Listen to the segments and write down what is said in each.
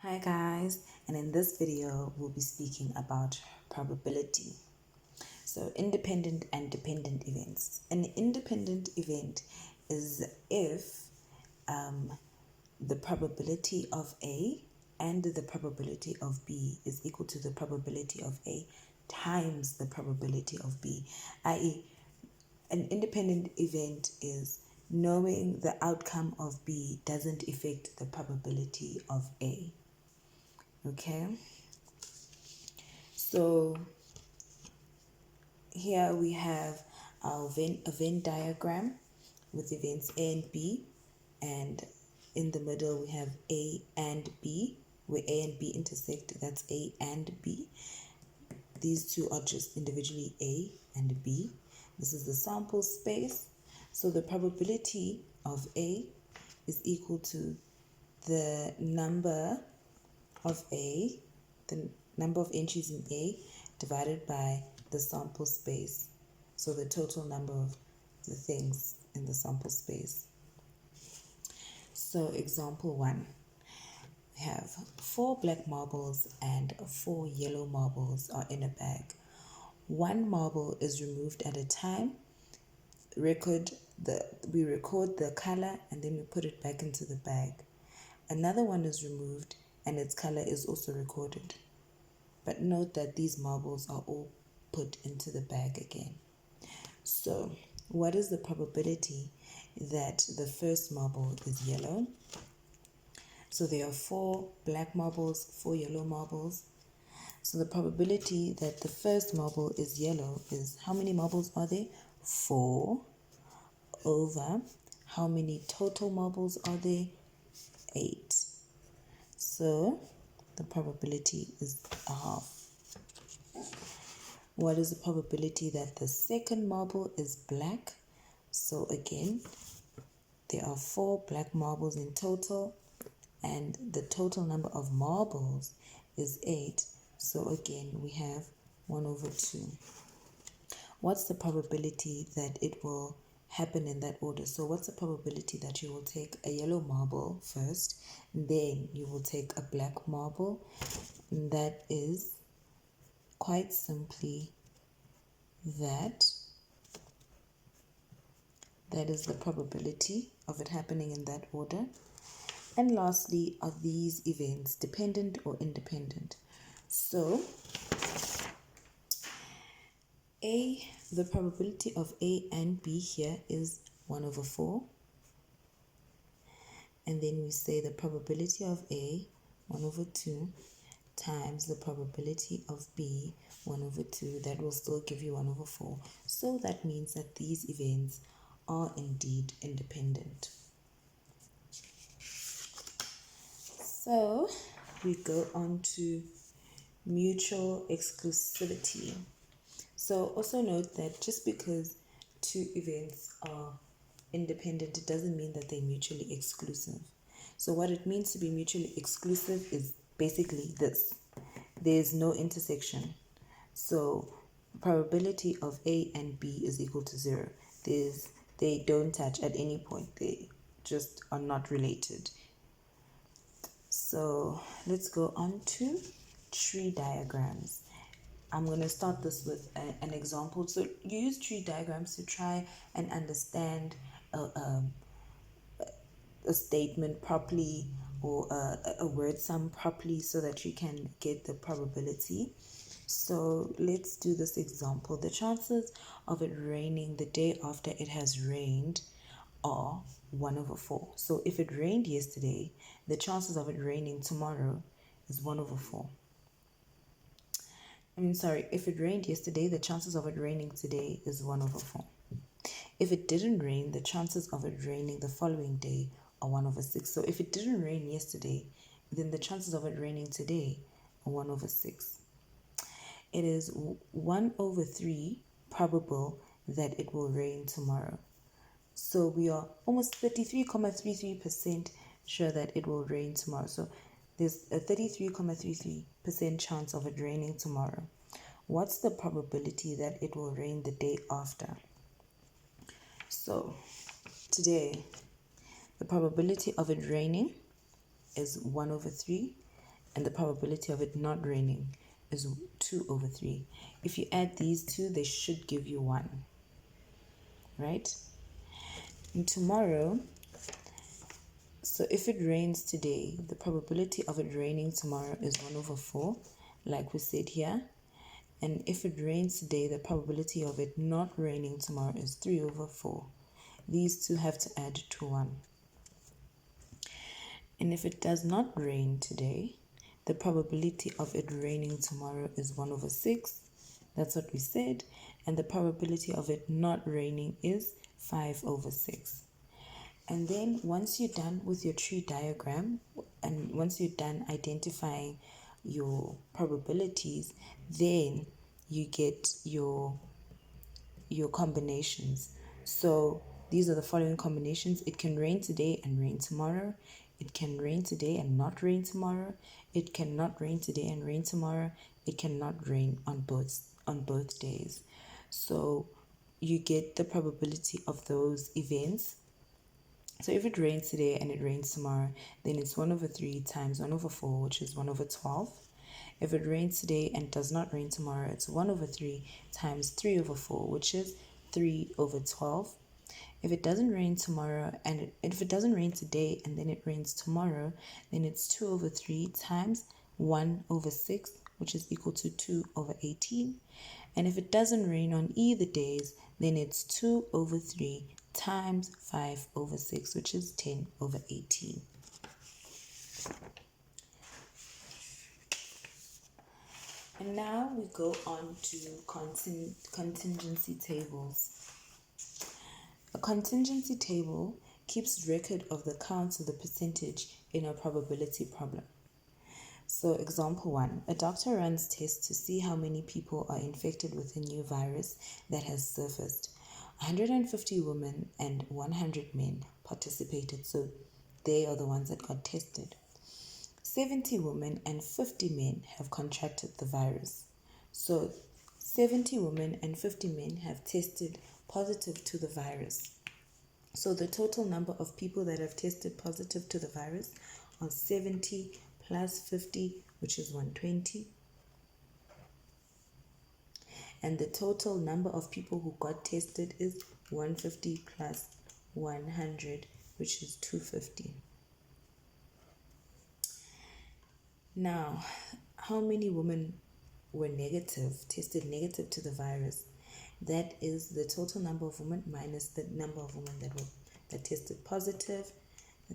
Hi guys, and in this video we'll be speaking about probability. So independent and dependent events. An independent event is if the probability of A and the probability of B is equal to the probability of A times the probability of B, i.e. an independent event is knowing the outcome of B doesn't affect the probability of A. Okay, so here we have our Venn diagram with events A and B, and in the middle we have A and B, where A and B intersect. That's A and B. These two are just individually A and B. This is the sample space. So the probability of A is equal to the number of A, the number of entries in A divided by the sample space. So the total number of the things in the sample space. So example 1, we have 4 black marbles and 4 yellow marbles are in a bag. 1 marble is removed at a time. We record the color and then we put it back into the bag. Another one is removed and its color is also recorded. But note that these marbles are all put into the bag again. So, what is the probability that the first marble is yellow? So there are 4 black marbles, 4 yellow marbles. So the probability that the first marble is yellow is, how many marbles are there? 4 over how many total marbles are there? 8. So the probability is a half. What is the probability that the second marble is black? So again, there are 4 black marbles in total and the total number of marbles is 8. So again, we have 1 over 2. What's the probability that it will happen in that order? So what's the probability that you will take a yellow marble first, then you will take a black marble? And that is quite simply that is the probability of it happening in that order. And lastly, are these events dependent or independent? So the probability of A and B here is 1 over 4. And then we say the probability of A, 1 over 2, times the probability of B, 1 over 2. That will still give you 1 over 4. So that means that these events are indeed independent. So we go on to mutual exclusivity. So also note that just because 2 events are independent, it doesn't mean that they're mutually exclusive. So what it means to be mutually exclusive is basically this. There's no intersection. So probability of A and B is equal to 0. They don't touch at any point. They just are not related. So let's go on to tree diagrams. I'm going to start this with an example. So you use tree diagrams to try and understand a statement properly or a word sum properly so that you can get the probability. So let's do this example. The chances of it raining the day after it has rained are 1 over 4. So if it rained yesterday, the chances of it raining tomorrow is 1 over 4. If it rained yesterday, the chances of it raining today is 1 over 4. If it didn't rain, the chances of it raining the following day are 1 over 6. So if it didn't rain yesterday, then the chances of it raining today are 1 over 6. It is 1 over 3 probable that it will rain tomorrow. So we are almost 33.33% sure that it will rain tomorrow. So there's a 33.33% chance of it raining tomorrow. What's the probability that it will rain the day after? So today, the probability of it raining is 1 over 3. and the probability of it not raining is 2 over 3. If you add these two, they should give you 1, right? And tomorrow, so if it rains today, the probability of it raining tomorrow is 1 over 4, like we said here. And if it rains today, the probability of it not raining tomorrow is 3 over 4. These two have to add to 1. And if it does not rain today, the probability of it raining tomorrow is 1 over 6. That's what we said. And the probability of it not raining is 5 over 6. And then once you're done with your tree diagram, and once you're done identifying your probabilities, then you get your combinations. So these are the following combinations. It can rain today and rain tomorrow. It can rain today and not rain tomorrow. It cannot rain today and rain tomorrow. It cannot rain on both days. So you get the probability of those events. So if it rains today and it rains tomorrow, then it's 1 over 3 times 1 over 4, which is 1 over 12. If it rains today and does not rain tomorrow, it's 1 over 3 times 3 over 4, which is 3 over 12. If it doesn't rain tomorrow, and if it doesn't rain today and then it rains tomorrow, then it's 2 over 3 times 1 over 6, which is equal to 2 over 18. And if it doesn't rain on either days, then it's 2 over 3 times 5 over 6, which is 10 over 18. And now we go on to contingency tables. A contingency table keeps record of the counts of the percentage in a probability problem. So example 1, a doctor runs tests to see how many people are infected with a new virus that has surfaced. 150 women and 100 men participated, so they are the ones that got tested. 70 women and 50 men have contracted the virus. So 70 women and 50 men have tested positive to the virus. So the total number of people that have tested positive to the virus are 70 plus 50, which is 120. And the total number of people who got tested is 150 plus 100, which is 250. Now, how many women were tested negative to the virus? That is the total number of women minus the number of women that tested positive.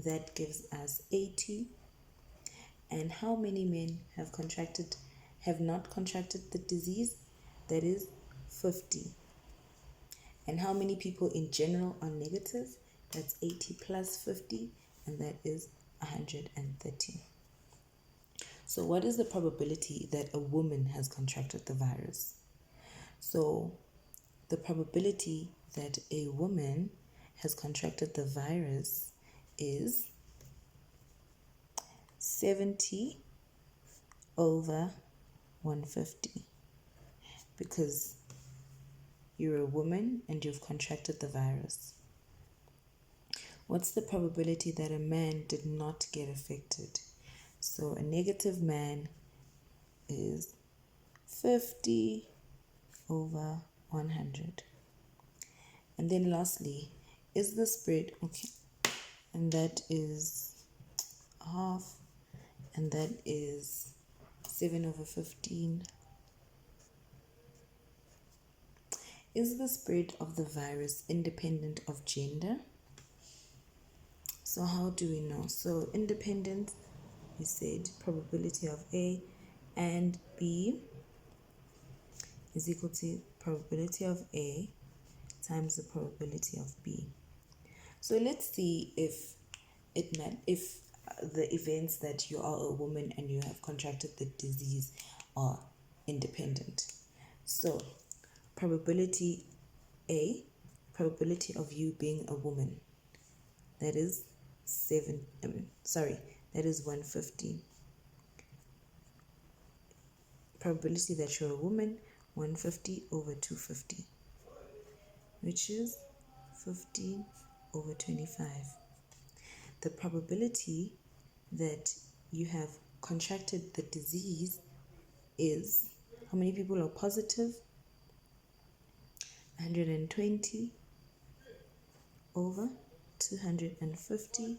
That gives us 80. And how many men have not contracted the disease? That is 50. And how many people in general are negative? That's 80 plus 50, and that is 130. So what is the probability that a woman has contracted the virus? So the probability that a woman has contracted the virus is 70 over 150, because you're a woman and you've contracted the virus. What's the probability that a man did not get affected? So a negative man is 50 over 100. And then lastly, is the spread, okay, and that is half, and that is 7 over 15. Is the spread of the virus independent of gender? So how do we know? So independent, we said probability of A and B is equal to probability of A times the probability of B. So let's see if the events that you are a woman and you have contracted the disease are independent. So probability A, probability of you being a woman, that is 150. Probability that you're a woman, 150 over 250, which is 15 over 25. The probability that you have contracted the disease is, how many people are positive? 120 over 250,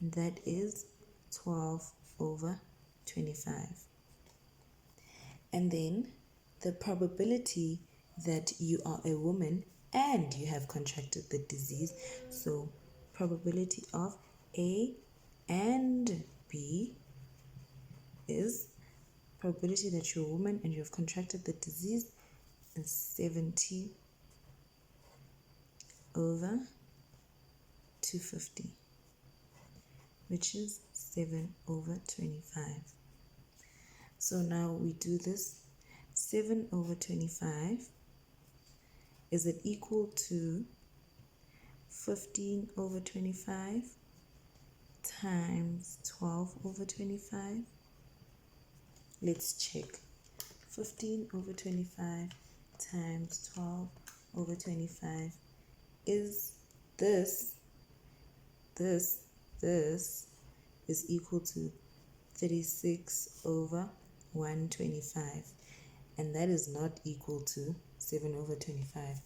that is 12 over 25. And then the probability that you are a woman and you have contracted the disease, so probability of A and B is probability that you're a woman and you have contracted the disease is 70 over 250, which is 7 over 25. So now we do this. 7 over 25, is it equal to 15 over 25 times 12 over 25? Let's check. 15 over 25 times 12 over 25 is this is equal to 36 over 125, and that is not equal to 7 over 25.